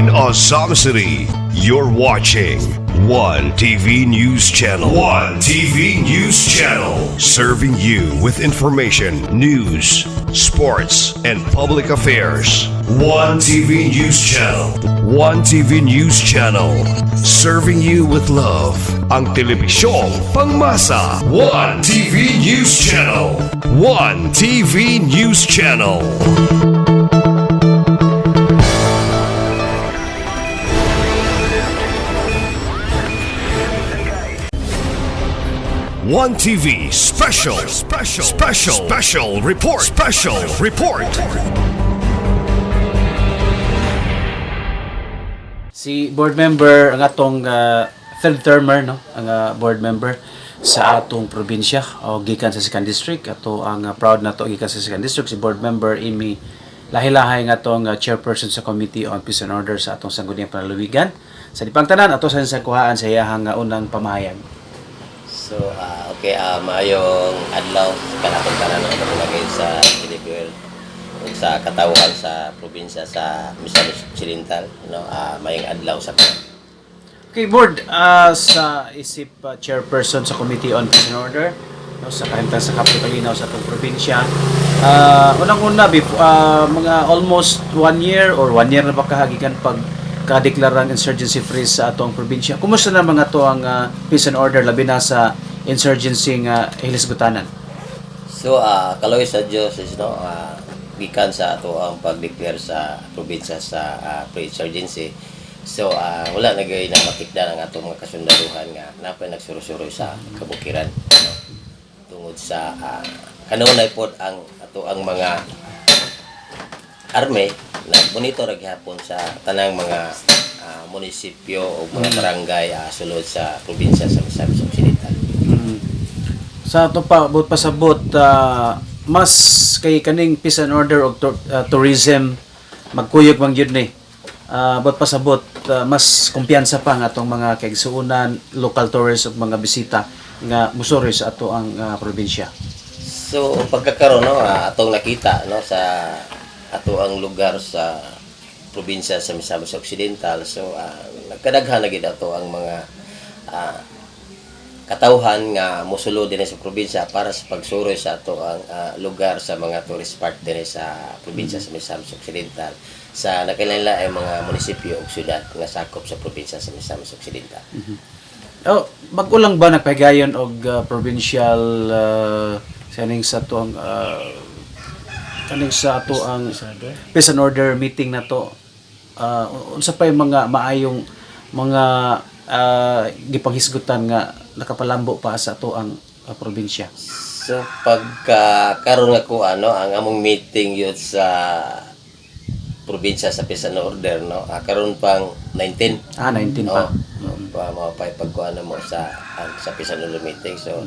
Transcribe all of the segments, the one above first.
in Azam City. You're watching One TV News Channel. One TV News Channel. Serving you with information, news, sports, and public affairs. One TV News Channel. One TV News Channel. Serving you with love. Ang telebisyong pangmasa. One TV News Channel. One TV News Channel. One TV special report. Si board member ang atong third termer no, ang board member sa atong probinsya o gikan sa second district ato ang proud nato gikan sa second district si board member Amy lahi-lahi nga atong chairperson sa Committee on Peace and Order sa atong sangguniang panlalawigan. Sa dipang tanan ato sa kuhaan sa iyahang unang pamahayag. So, maayong adlaw kanatong tanan ang nagay sa Pilipinas sa katawhan sa probinsya sa Misamis Occidental, mayong adlaw sa Okay, board, sa isip chairperson sa Committee on Peace and Order no, sa kahimtang sa Kapitolinaw sa atong probinsya. Unang-una, mga almost 1 year or 1 year na ba kahagikan pag kadeklarang insurgency freeze sa atong probinsya. Kumusta na mga to ang peace and order labi na sa insurgency nga hilisgutanan? So, kaloy sa Diyos is gikan sa ato ang pag-declare sa probinsya sa pre-insurgency. So, wala na gay na matikdan ang atong mga kasundaluhan nga napay nagsuroy-suroy sa kabukiran. Tungod sa kanunay pod ang ato ang mga army na bonito ra gihapon sa tanang mga munisipyo o mga barangay sulod sa probinsya sa Misamis Occidental. Sa ato pa bot pasabot mas kay kaning peace and order og tourism magkuyog man gyud ni. Bot pasabot mas kumpiyansa pa nga atong mga kaigsuonan, local tourists ug mga bisita nga musuri sa ato ang probinsya. So pagkakaroon atong nakita sa ato ang lugar sa probinsya sa Misamis Occidental, so nagkadaghan na gid ato ang mga katawhan nga mosulod din sa probinsya para sa pagsuroy sa ato ang lugar sa mga tourist spot din sa probinsya sa Misamis Occidental sa nakilala ay mga munisipyo ug syudad nga sakop sa probinsya sa Misamis Occidental. Bago lang ba nagpahigayon og provincial kaning sa ato ang peace and order meeting na to, unsa pa yung mga maayong mga gipanghisgutan nga nakapalambo pa sa to ang probinsya? So pagkaroon nga ko ang among meeting yun sa probinsya sa peace and order karon pang 19 19 pa mapay pagkuan mo sa peace and order meeting. So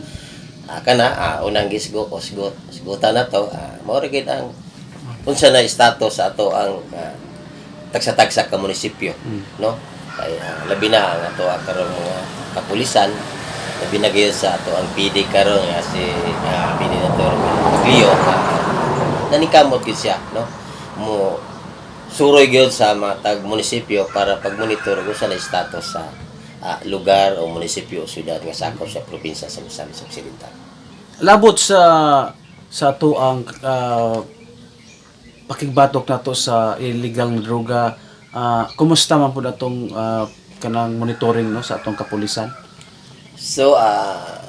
kana unang gisgutan na to mao ra gid ang unsa na status sa ato ang tagsa-tagsa ka munisipyo kay labi na ang ato karon mga kapulisan labi na gyud sa ato ang PD karon nga si PD Dr. Maglio nanikamot gyud siya mo suroy gyud sa mga tag munisipyo para pag-monitor kung sa na status sa lugar o munisipyo o syudad nga sakop sa probinsya sa Misamis Occidental. Labot sa ato ang pakigbatok nato sa illegal na droga, kumusta man pud atong kanang monitoring sa atong kapulisan? So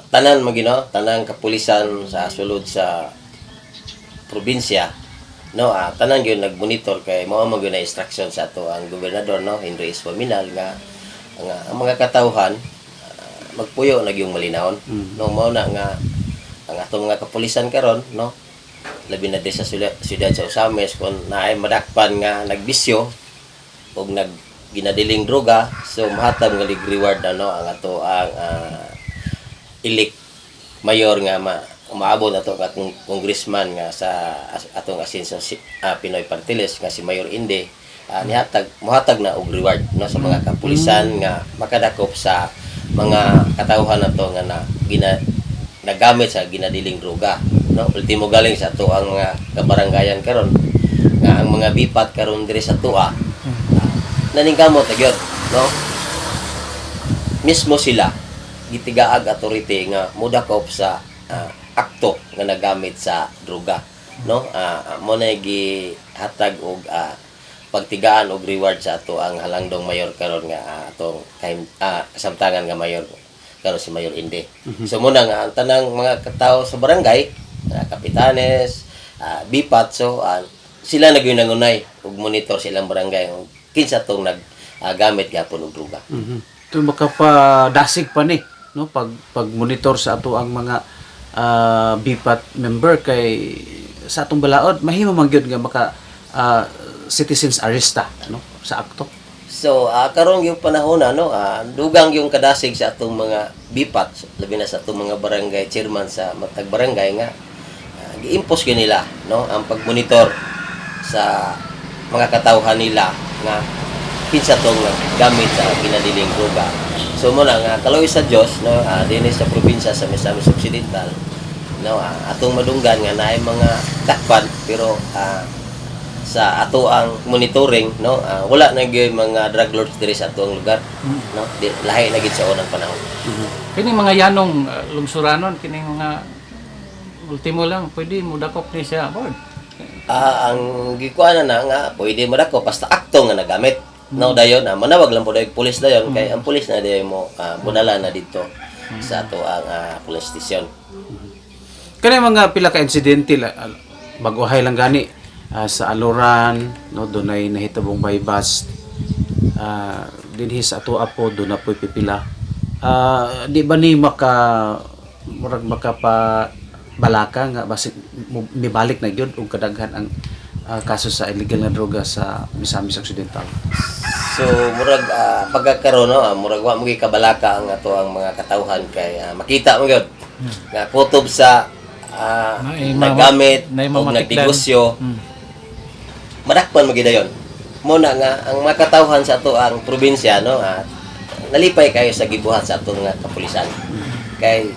tanan tanang kapulisan sa sulod sa probinsya tanan gyud nagmonitor kay mao man gyud na instruction sa ato ang gobernador Henry S. Paminal nga ang mga katawhan magpuyo na yung malinawon mao na nga ang atong mga kapulisan karon labi na sa siyudad sa Osamis kung naay madakpan nga nagbisyo og ginadiling droga, so mahatag nga reward ang ato ang elect mayor nga umaabot ato atong congressman nga sa atong Asenso Pinoy Party List nga si Mayor Inde muhatag na og reward sa mga kapulisan nga makadakop sa mga katawhan nato nga nagamit sa ginadiling droga ultimo galing sa ato ang mga kabarangayan karon nga ang mga bipat karon diri sa tuwa naningkamot na gyud, no? Mismo sila gitigaag authority nga mudakop sa akto nga nagamit sa droga, no? Mo na gihatag og pagtigaan og reward sa ato ang halangdong mayor karon nga atong kasamtangan nga mayor karon si Mayor Inde. So muna nga ang tanang mga katawo sa barangay, kapitanes, bipat, so sila nagyunangunay ug monitor silang barangay kung kinsa tong naggamit gapon og droga. Ito makapadasig pa ni, no? Pag monitor sa ato ang mga BPAT member kay sa atong balaod mahimo man gyud nga maka citizens arresta, no? Sa akto. So, karon yung panahon dugang yung kadasig sa atong mga BPAT, labi na sa atong mga barangay chairman sa matag barangay nga gi-impose nila, no, ang pagmonitor sa mga katawhan nila nga kinsa tong gamit sa kinadiling droga. So mo na nga kaloy sa Dios, no, dinhi sa probinsya sa Misamis Occidental, no, atong madunggan nga naay mga dakpan pero sa ato ang monitoring, no, wala na gyud mga drug lords diri sa atong lugar, no, lahi na gid sa unang panahon. Kini mga yanong lungsuranon, kini mga ultimo lang pwede mo dakop ni siya board. Ang gikuana na nga pwede mo dako basta akto nga nagamit, no, dayon manawag lang po dayon pulis dayon kay ang pulis na dayon mo budala na dito sa ato ang police station. Kani mga pila ka insidente baguhay lang gani sa Aluran, no, dunay nahitabong bypass dinhi sa ato apo do na poy pipila. Di ba ni murag makapa balaka nga basig mibalik na gyud og kadaghan ang kaso sa illegal na droga sa Misamis Occidental. So murag pagkakaroon, no, murag wa mo kabalaka ang ato ang mga katawhan kay makita mo gyud nga kutob sa nagamit o nagnegosyo, madakpan magidayon. Mo na nga ang mga katawhan sa ato ang probinsya, no, nalipay kayo sa gibuhat sa atong nga kapulisan. Kay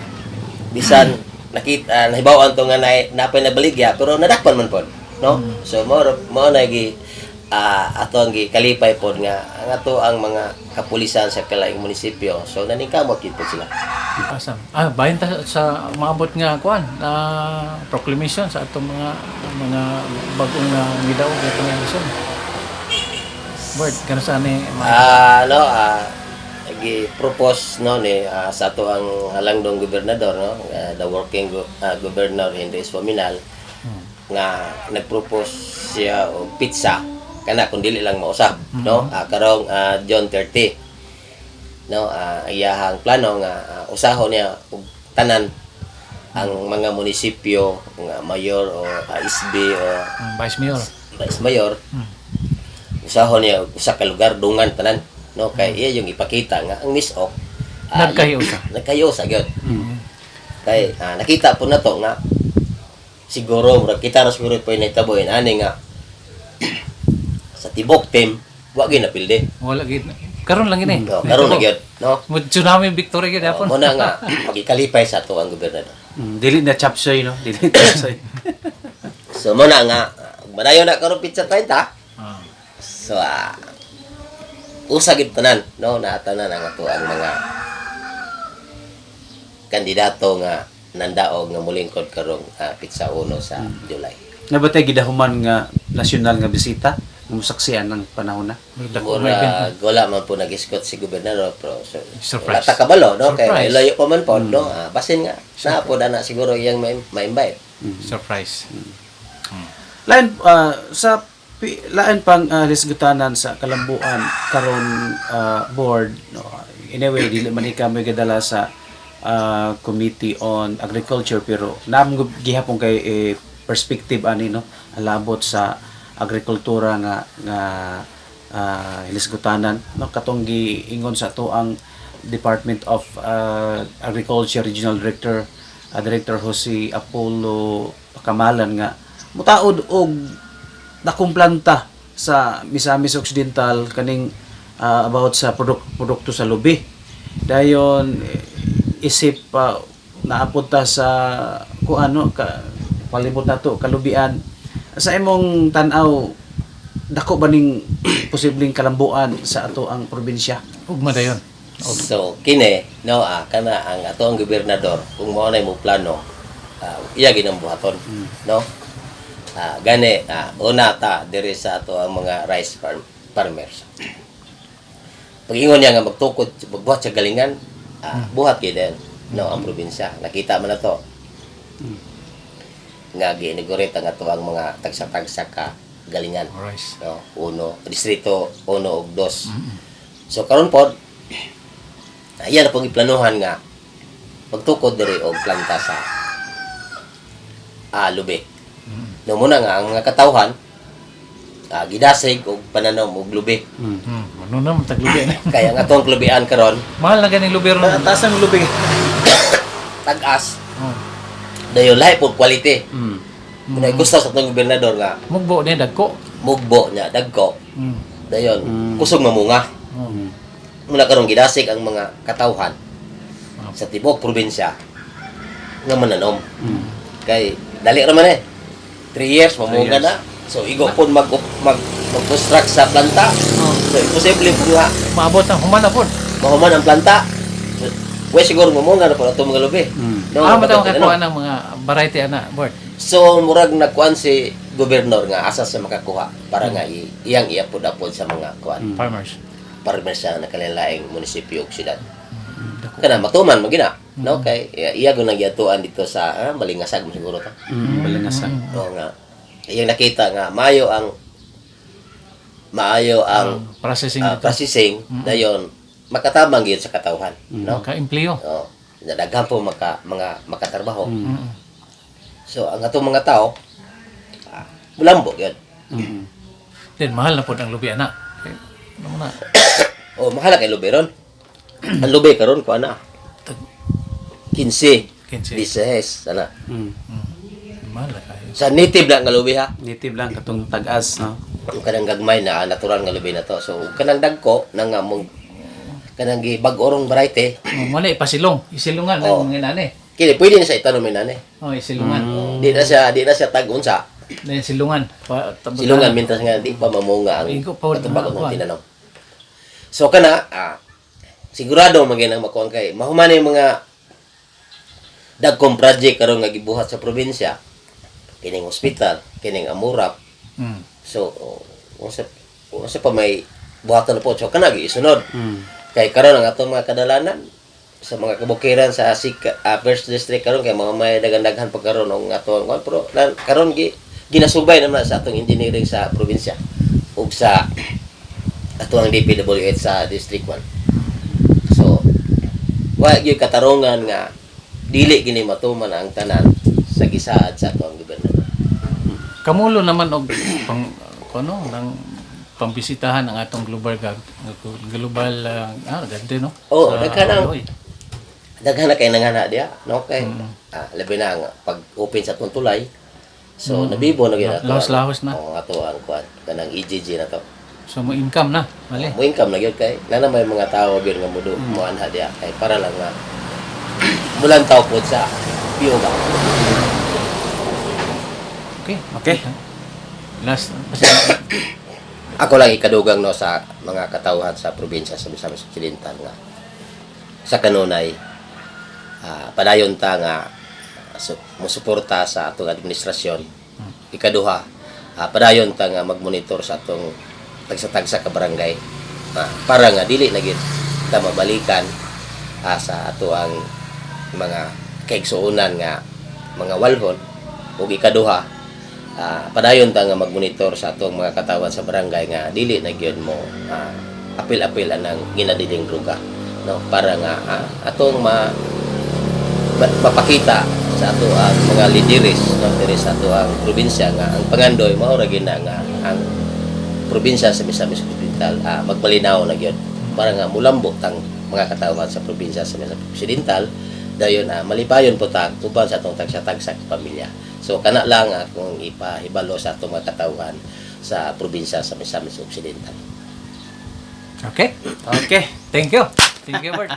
bisan nakita nahibaw-an to nga napay nabaligya pero nadakpan man pod, no. So mo na ato ang kalipay pod nga ang ato ang mga kapulisan sa kalaing munisipyo, so naningkamot gid pod sila. Pasam. Bayan ta sa maabot nga kuan proclamation sa atong mga bagong gidaog nga pangyayari. Board kano sa ni gi-propose, no, ni sa ato ang halangdong gobernador, no, the working governor Henry Espominal, nga nagpropose siya og pizza kana kun dili lang mausab, no, karong June 30, no, iyahang plano nga usahon niya og tanan ang mga munisipyo nga mayor o SB o vice mayor, usahon niya usa ka lugar dungan tanan, no, kay iya yung ipakita nga ang MISOC nagkayosa gyud. Kay nakita po na to nga siguro murag kita ra siguro pay nagtaboy ani nga sa tibok team wa gyud napilde. Wala gid. Karon lang gini. No, karon na gyud, no. Mo tsunami victory gid hapon. Mo na nga magikalipay sa ato ang gobernador. Dili na chapsoy, no, dili chapsoy. So mo na nga madayon na karon pizza 30. So usa gid tanan, no, na tanan ang ato ang mga kandidato nga nandaog nga mulingkod karong pizza 1 sa July. Nabatay gidahuman nga nasyonal nga bisita nga musaksian ng panahon na. Wala man po nag-escort si gobernador pero surprise. Wala kabalo, no, kay layo pa man po, no, basin nga na po na siguro iyang ma-invite. Surprise. Lain lain pang lisgutanan sa kalambuan karon board, no, anyway dili man kami gadala sa Committee on Agriculture pero nam gihapon kay perspective ani, no, alabot sa agrikultura nga lisgutanan, no, katong giingon sa to ang Department of Agriculture Regional Director Jose Apollo Kamalan nga mutaod og dakong planta sa Misamis Occidental kaning about sa produkto sa lubi. Dayon isip naapod ta sa palibot nato kalubian sa imong tan-aw dako ba ning posibleng kalambuan sa ato ang probinsya? Ugma dayon. So kini no kana ang ato ang gobernador kung mao na mo plano iya ginambuhaton no gani una ta diri sa ato ang mga rice farmers pag-ingon niya nga magtukod magbuhat sa galingan buhat gyud din no ang probinsya nakita man na to nga ginigurita nga to ang mga tagsa-tagsa ka galingan Rice. no distrito 1 ug 2 so karon pod iya na pong iplanuhan nga magtukod diri og planta sa lubi. No muna nga ang mga katawhan gidasig og pananom og lubi. Ano naman taglubi na. Kaya nga atong lubian karon Mahal na ganing lubi ron. Taas ang lubig. tag-as Oh. dayon lahi pog quality. Kung gusto sa atong gobernador nga Mugbo ni dagko. mugbo nya dagko dayon kusog mamunga. Muna karon gidasig ang mga katawhan sa tibok probinsya nga mananom. Kay dali ra man 3 years mamunga na. So igo pud mag-construct sa planta. So imposible po nga Maabot ang human na pod. mahuman ang planta. Well, siguro mamunga na po ito mga lubi. No, Matawag dapat kakuha ano. ng mga variety ana, board. So murag nagkuan si gobernador nga asa siya makakuha para nga iyang iapod-apod sa mga kuan. Farmers. Para sa nakalilaing munisipyo ug syudad. Kana matuman magina, no? Kay iya go nagyatuan dito sa Malingasag mo siguro ta. Balangasan. No nga. Iyang nakita nga maayo ang Processing dito. processing dayon makatabang gyud sa katawhan, no? Ka-empleo. Oh, nadaghan po mga makatrabaho. So ang atong mga tao mulambo gyud. Then mahal na pod ang lubi ana. Okay. Ano na? Oh, mahal kay lubi ron. Ang lubi karon ko ana 15, 16 ana. Mahal na kayo. Sa native lang nga lubi ha. Native lang katong tag-as, no? Ang kanang gagmay na natural nga lubi na to. So kanang dagko nang mong kanang gibag-orong variety, Mali pasilong. Isilungan Oh. ng inani. kini pwede na sa itanom inani. Oh, isilungan. Di na siya tag-unsa. Then silungan. Silungan mintas nga di pa mamunga ang Igo pa katubag kuha. ng tinanom. So kana sigurado maginang makuan kay mahuman yung mga dagkong project karon nga gibuhat sa probinsya. Kining hospital, kining amurap. So unsa pa may buhatan na po so kana gisunod. Kay karon ang atong mga kadalanan sa mga kabukiran sa first district karon kay mga may daghan-daghan pa karon ang atong pero karon ginasubay naman sa atong engineering sa probinsya ug sa atong DPWH sa district 1. So wa gyud katarungan nga dili gini matuman ang tanan sa gisaad sa atong gobernador. Kamulo naman og pang ano nang pambisitahan ang atong global gante no. Oh, Sa daghan Oloy. daghan na kay nangana dia no kay labi na nga pag open sa atong tulay. So nabibo na gyud ato. Lahos-lahos na. Oh, ato ang kuan kanang EGG na to. So mo income na, mali. Mo income na gyud kay na may mga tawo gyud nga mudo mo anha dia kay para lang nga mulan taw pod sa biyoga. Okay. Last Ako lang ikadugang no sa mga katawhan sa probinsya sa Misamis Occidental nga sa kanunay padayon ta nga musuporta sa atong administrasyon. Ikaduha padayon ta nga magmonitor sa atong tagsa-tagsa ka barangay para nga dili na gid ta mabalikan sa ato ang mga kaigsuonan nga mga walhon ug ikaduha padayon ta nga magmonitor sa atong mga katawan sa barangay nga dili na gyud mo apil-apil anang ginadiling droga no para nga atong mapakita sa ato ang mga lideres no diri sa ato ang probinsya nga ang pangandoy mao ra gyud nga ang probinsya sa Misamis Occidental magbalinaw na gyud para nga mulambo tang mga katawan sa probinsya sa Misamis Occidental dayon malipayon po ta uban sa atong tagsa-tagsa pamilya. So kana lang akong ipahibalo sa atong mga katawhan sa probinsya sa Misamis Occidental. Okay. Okay. Thank you. Thank you, Bert.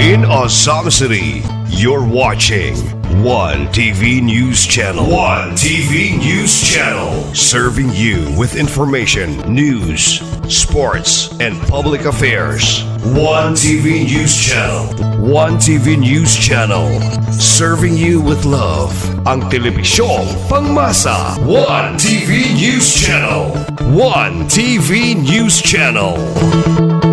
In Osam City, you're watching One TV News Channel. One TV News Channel. Serving you with information, news, sports, and public affairs. One TV News Channel. One TV News Channel. Serving you with love. Ang telebisyong pangmasa. One TV News Channel. One TV News Channel.